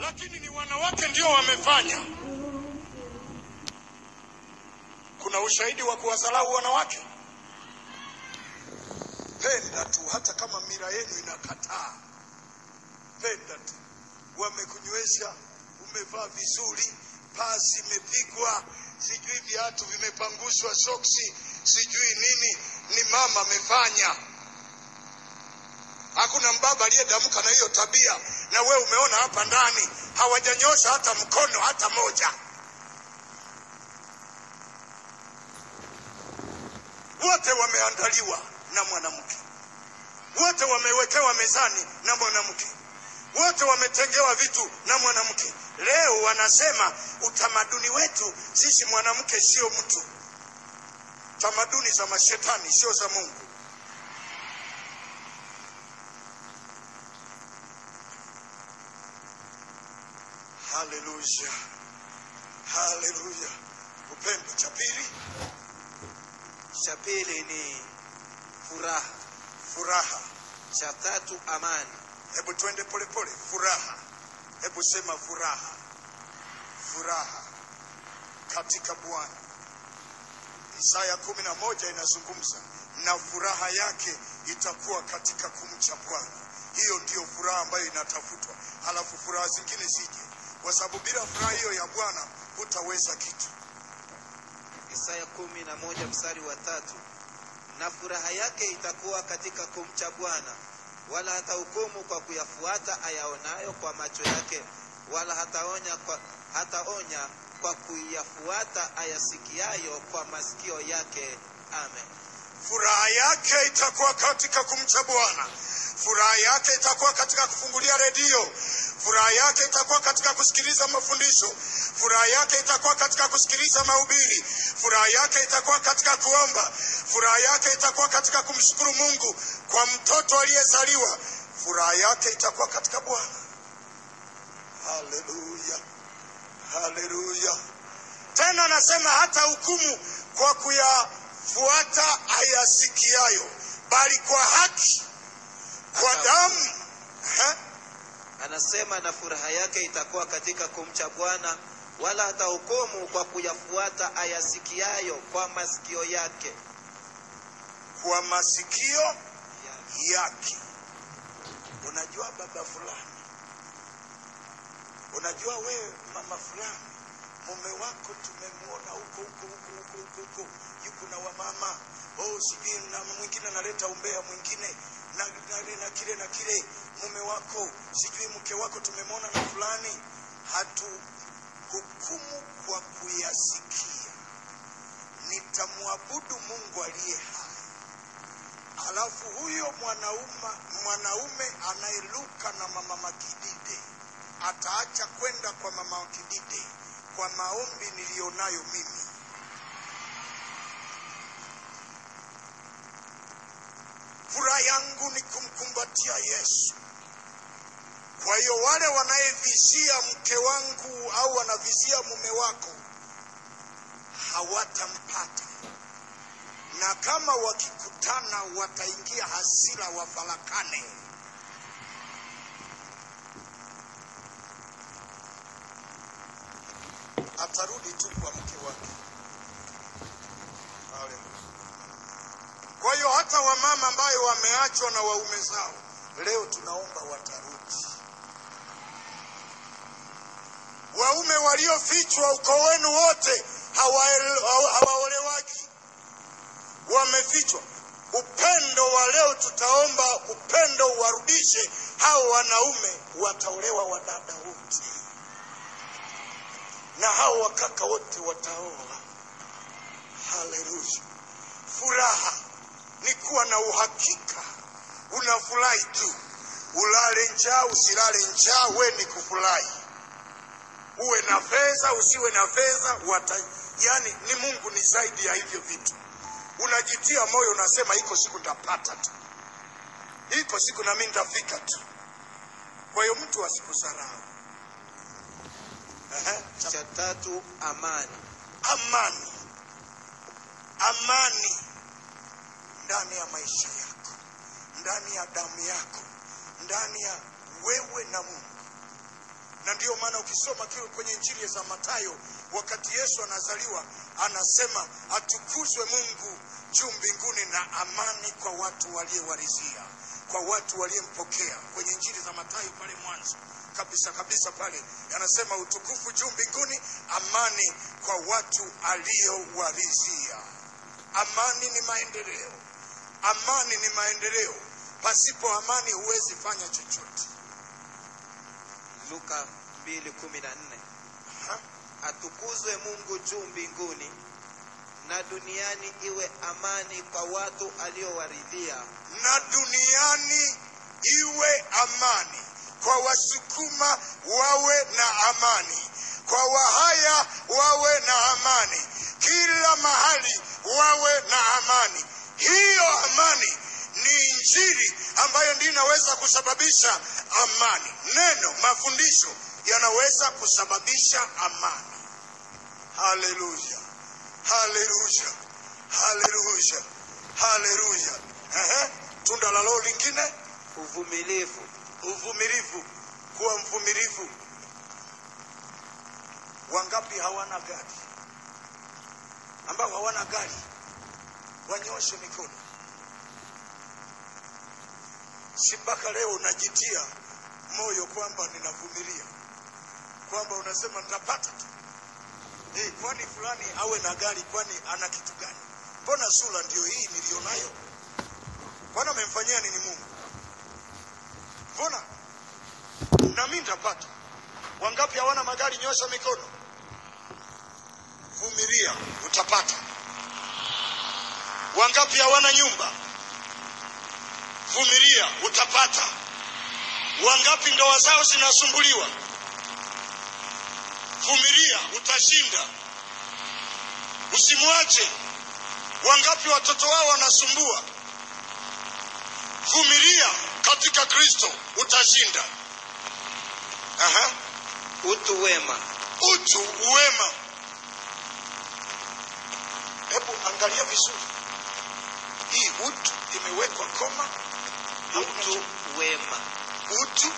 lakini ni wanawake ndio wamefanya. Kuna ushahidi wa kuwasalau wanawake? Penda tu, hata kama mira yenu inakataa. Penda tu. Wamekunywesha, umevaa vizuri, pasi imepigwa, sijui viatu vimepangushwa, soksi, sijui nini, ni mama amefanya. Hakuna mbaba aliyedamuka na hiyo tabia, na wewe umeona hapa ndani hawajanyosha hata mkono hata moja. Wote wameandaliwa na mwanamke. Wote wamewekewa mezani na mwanamke. Wote wametengewa vitu na mwanamke. Leo wanasema utamaduni wetu sisi mwanamke sio mtu. Tamaduni za mashetani sio za Mungu. Haleluya. Haleluya. Upendo. Cha pili ni furaha. Furaha. Cha tatu amani. Hebu twende pole pole. Furaha. Hebu sema furaha. Furaha katika Bwana. Isaya 11 inazungumza na furaha yake itakuwa katika kumcha Bwana. Hiyo ndio furaha ambayo inatafutwa. Halafu furaha zingine zije, kwa sababu bila furaha hiyo ya Bwana hutaweza kitu. Isaya 11 mstari wa 3. Na furaha yake itakuwa katika kumcha Bwana, wala hatahukumu kwa kuyafuata ayaonayo kwa macho yake, wala hataonya kwa kuyafuata ayasikiayo kwa masikio yake. Amen. Furaha yake itakuwa katika kumcha Bwana. Furaha yake itakuwa katika kufungulia redio. Furaha yake itakuwa katika kusikiliza mafundisho. Furaha yake itakuwa katika kusikiliza mahubiri. Furaha yake itakuwa katika kuomba. Furaha yake itakuwa katika kumshukuru Mungu kwa mtoto aliyezaliwa. Furaha yake itakuwa katika Bwana. Haleluya. Haleluya. Tena anasema hata hukumu kwa kuyafuata ayasikiayo, bali kwa haki, kwa damu. Anasema na furaha yake itakuwa katika kumcha Bwana, wala hatahukumu kwa kuyafuata ayasikiayo kwa masikio yake. Kwa masikio yake. Unajua baba fulani, unajua wewe mama fulani, mume wako tumemwona huko yuko na wamama, sijui na mwingine analeta umbea, mwingine na kile mume wako, sijui mke wako tumemwona na fulani. Hatu hukumu kwa kuyasikia. Nitamwabudu Mungu aliye hai. Alafu huyo mwanaume anayeluka na mama Makidide ataacha kwenda kwa mama Makidide kwa maombi nilionayo mimi. Furaha yangu ni kumkumbatia Yesu. Kwa hiyo wale wanayevizia mke wangu au wanavizia mume wako hawatampata. Na kama wakikutana wataingia hasira, wafarakane. Atarudi tu kwa mke wake. Kwa hiyo hata wamama ambayo wameachwa na waume zao, leo tunaomba watarudi. Waume waliofichwa uko wenu wote hawaolewaki, wamefichwa. Upendo wa leo tutaomba upendo warudishe. Hao wanaume wataolewa, wadada wote, na hao wakaka wote wataoa. Haleluya. Furaha ni kuwa na uhakika. Unafurahi tu. Ulale njaa usilale njaa, we ni kufurahi. Uwe na fedha usiwe na fedha, yani ni Mungu ni zaidi ya hivyo vitu. Unajitia moyo, unasema iko siku nitapata tu. Iko siku na mimi nitafika tu. Kwa hiyo mtu asikusahau. Cha tatu amani. Amani. Amani ndani ya maisha yako, ndani ya damu yako, ndani ya wewe na Mungu. Na ndio maana ukisoma kwenye Injili za Mathayo, wakati Yesu anazaliwa, anasema atukuzwe Mungu juu mbinguni na amani kwa watu waliowaridhia, kwa watu waliempokea. Kwenye Injili za Mathayo pale mwanzo kabisa pale anasema utukufu juu mbinguni, amani kwa watu aliowaridhia. Amani ni maendeleo. Amani ni maendeleo. Pasipo amani huwezi fanya chochote. Luka 2:14. Atukuzwe Mungu juu mbinguni na duniani iwe amani kwa watu aliowaridhia. Na duniani iwe amani. Kwa Wasukuma wawe na amani. Kwa Wahaya wawe na amani. Kila mahali wawe na amani. Hiyo amani ni Injili ambayo ndiyo inaweza kusababisha amani. Neno, mafundisho yanaweza kusababisha amani. Haleluya. Haleluya. Haleluya. Haleluya. Tunda la Roho lingine, uvumilivu. Uvumilivu. Kuwa mvumilivu. Wangapi hawana gari? Ambao hawana gari wanyoshe mikono. Si mpaka leo unajitia moyo kwamba ninavumilia, kwamba unasema nitapata tu. Kwani fulani awe na gari, kwani ana kitu gani? Mbona sura ndio hii nilionayo? Bwana amemfanyia nini Mungu? Mbona na mimi nitapata? Wangapi hawana magari? Nyosha mikono. Vumilia, utapata. Wangapi hawana nyumba? Vumilia, utapata. Wangapi ndoa zao zinasumbuliwa? Vumilia, utashinda. Usimwache. Wangapi watoto wao wanasumbua? Vumilia, katika Kristo utashinda. Utu wema. Utu wema. Hebu angalia vizuri. Hii utu imewekwa koma. Utu wema. Utu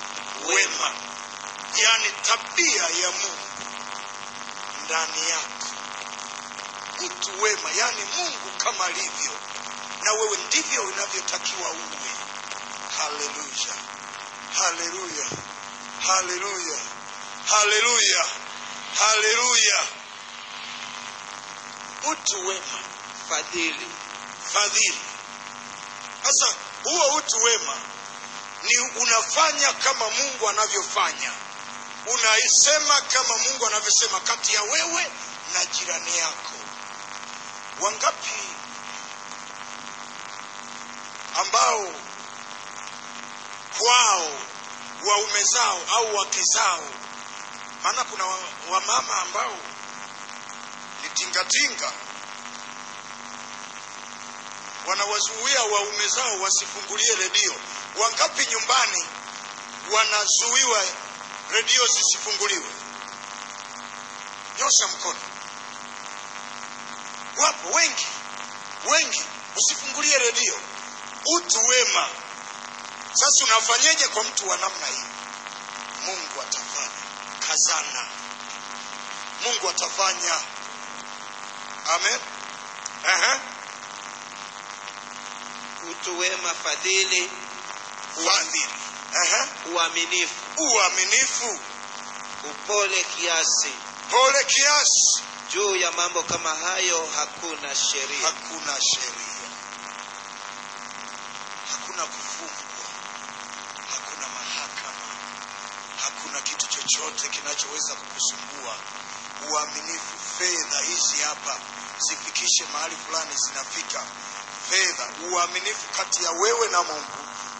wema. Yani tabia ya Mungu ndani yako. Utu wema, yani Mungu kama alivyo, na wewe ndivyo unavyotakiwa uwe. Haleluya. Haleluya. Haleluya. Haleluya. Haleluya. Utu wema. Fadhili. Fadhili. Sasa huo utu wema ni unafanya kama Mungu anavyofanya. Unaisema kama Mungu anavyosema kati ya wewe na jirani yako. Wangapi ambao kwao waume zao au wake zao, maana kuna wamama ambao ni tingatinga, wanawazuia waume zao wasifungulie redio. Wangapi nyumbani wanazuiwa redio zisifunguliwe? Nyosha mkono. Wapo wengi. Usifungulie redio. Utu wema. Sasa unafanyeje kwa mtu wa namna hii? Mungu atafanya. Kazana. Mungu atafanya. Amen. Utu wema, fadhili. Fadhili. Uaminifu. Uaminifu. Upole kiasi. Pole kiasi. Juu ya mambo kama hayo hakuna sheria. Hakuna sheria. Hakuna kufungwa. Hakuna mahakama. Hakuna kitu chochote kinachoweza kukusumbua. Uaminifu. Fedha hizi hapa zifikishe mahali fulani zinafika. Fedha. Uaminifu kati ya wewe na Mungu.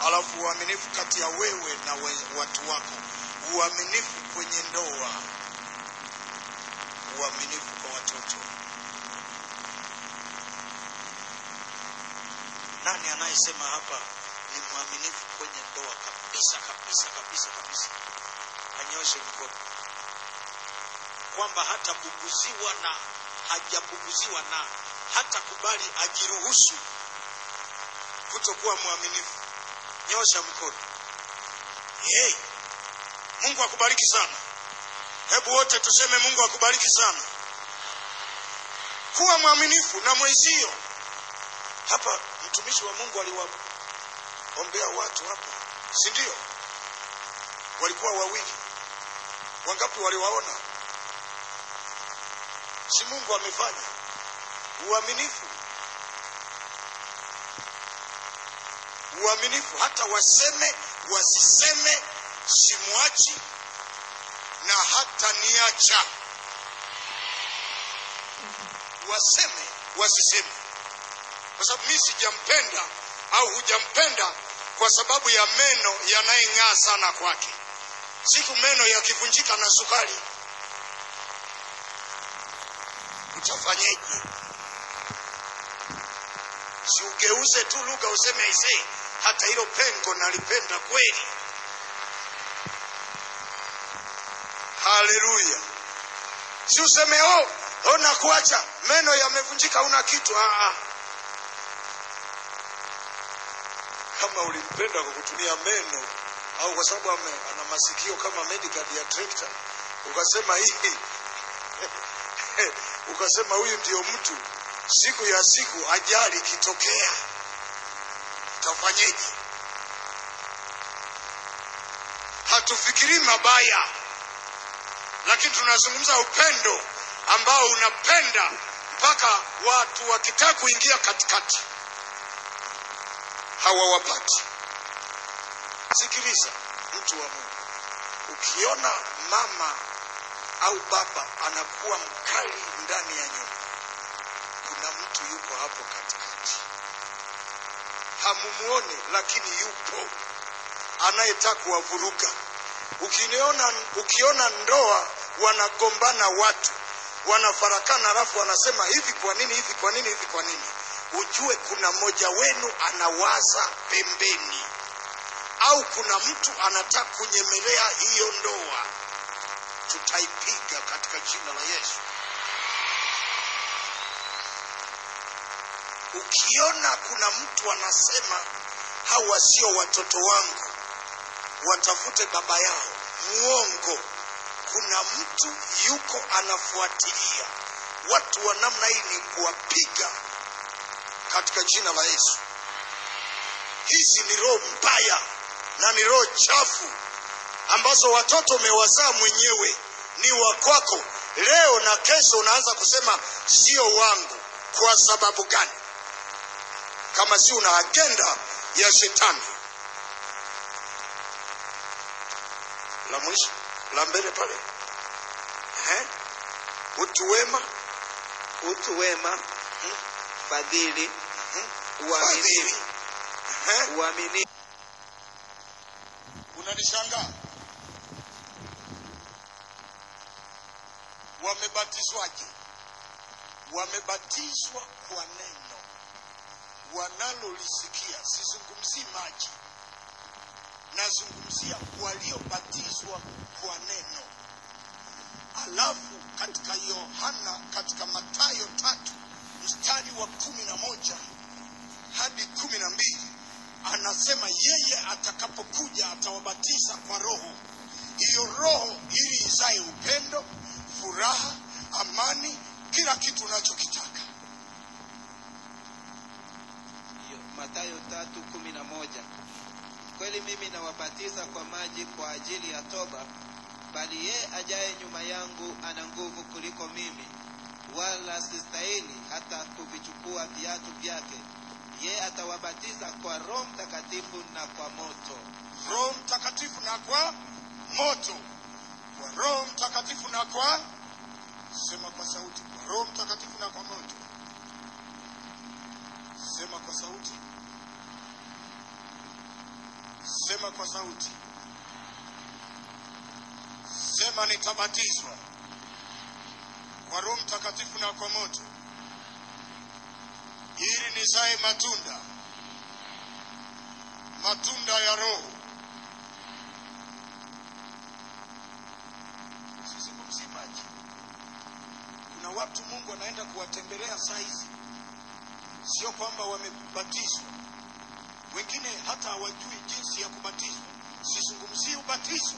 Alafu uaminifu kati ya wewe na watu wako. Uaminifu kwenye ndoa. Uaminifu kwa watoto. Nani anayesema hapa ni mwaminifu kwenye ndoa kabisa? Anyoshe mkono. Kwamba hata buguziwa na hajabuguziwa na hata kubali ajiruhusu kutokuwa mwaminifu. Nyosha mkono. Mungu akubariki sana. Hebu wote tuseme Mungu akubariki sana. Kuwa mwaminifu na mwenzio. Hapa mtumishi wa Mungu aliwaombea watu hapa, si ndio? Walikuwa wawili. Wangapi waliwaona? Si Mungu amefanya uaminifu. Uaminifu, hata waseme wasiseme, simwachi na hata niacha. Waseme wasiseme, kwa sababu mimi sijampenda au hujampenda kwa sababu ya meno yanayong'aa sana kwake. Siku meno yakivunjika na sukari, utafanyeje? Si ugeuze tu lugha useme aisee, hata hilo pengo nalipenda kweli. Haleluya. Si useme ona kuacha meno yamevunjika una kitu. Kama ulimpenda kwa kutumia meno au kwa sababu ana masikio kama medical director, ukasema hivi ukasema huyu ndio mtu, siku ya siku ajali kitokea, utafanyeje? Hatufikiri mabaya, lakini tunazungumza upendo ambao unapenda mpaka watu wakitaka kuingia katikati hawawapati. Sikiliza mtu wa Mungu, ukiona mama au baba anakuwa mkali ndani ya nyumba, kuna mtu yuko hapo katikati. Hamumuone, lakini yupo anayetaka kuwavuruga. Ukiona ndoa wanagombana, watu wanafarakana, alafu wanasema hivi kwa nini, hivi kwa nini, hivi kwa nini, ujue kuna mmoja wenu anawaza pembeni, au kuna mtu anataka kunyemelea hiyo ndoa. Tutaipiga katika jina la Yesu. Ukiona kuna mtu anasema hawa sio watoto wangu, watafute baba yao, muongo. Kuna mtu yuko anafuatilia. Watu wa namna hii ni kuwapiga katika jina la Yesu. Hizi ni roho mbaya na ni roho chafu ambazo watoto umewazaa mwenyewe, ni wa kwako. Leo na kesho unaanza kusema sio wangu. Kwa sababu gani? Kama si una agenda ya shetani. La mwisho, la mbele pale. Utu wema, fadhili, uaminifu. Unanishangaa? Wamebatizwaje? Wamebatizwa kwa neno wanalolisikia. Sizungumzii maji, nazungumzia waliobatizwa kwa neno. Alafu katika Yohana, katika Mathayo 3 mstari wa 11 hadi 12 anasema yeye atakapokuja atawabatiza kwa Roho. Hiyo Roho ili izae upendo, furaha, amani, kila kitu unachokitaka. Mathayo 3:11. Kweli mimi nawabatiza kwa maji kwa ajili ya toba, bali yeye ajaye nyuma yangu ana nguvu kuliko mimi, wala sistahili hata kuvichukua viatu vyake. Yeye atawabatiza kwa Roho Mtakatifu na kwa moto. Roho Mtakatifu na kwa moto. Kwa Roho Mtakatifu na kwa, sema kwa sauti, kwa Roho Mtakatifu na kwa moto. Sema kwa sauti. Sema kwa sauti. Sema nitabatizwa kwa Roho Mtakatifu na kwa moto, ili nizae matunda ya Roho. Sizungumzi maji. Kuna watu Mungu anaenda kuwatembelea saa hizi, sio kwamba wamebatizwa. Wengine hata hawajui jinsi ya kubatizwa. Sizungumzi ubatizo.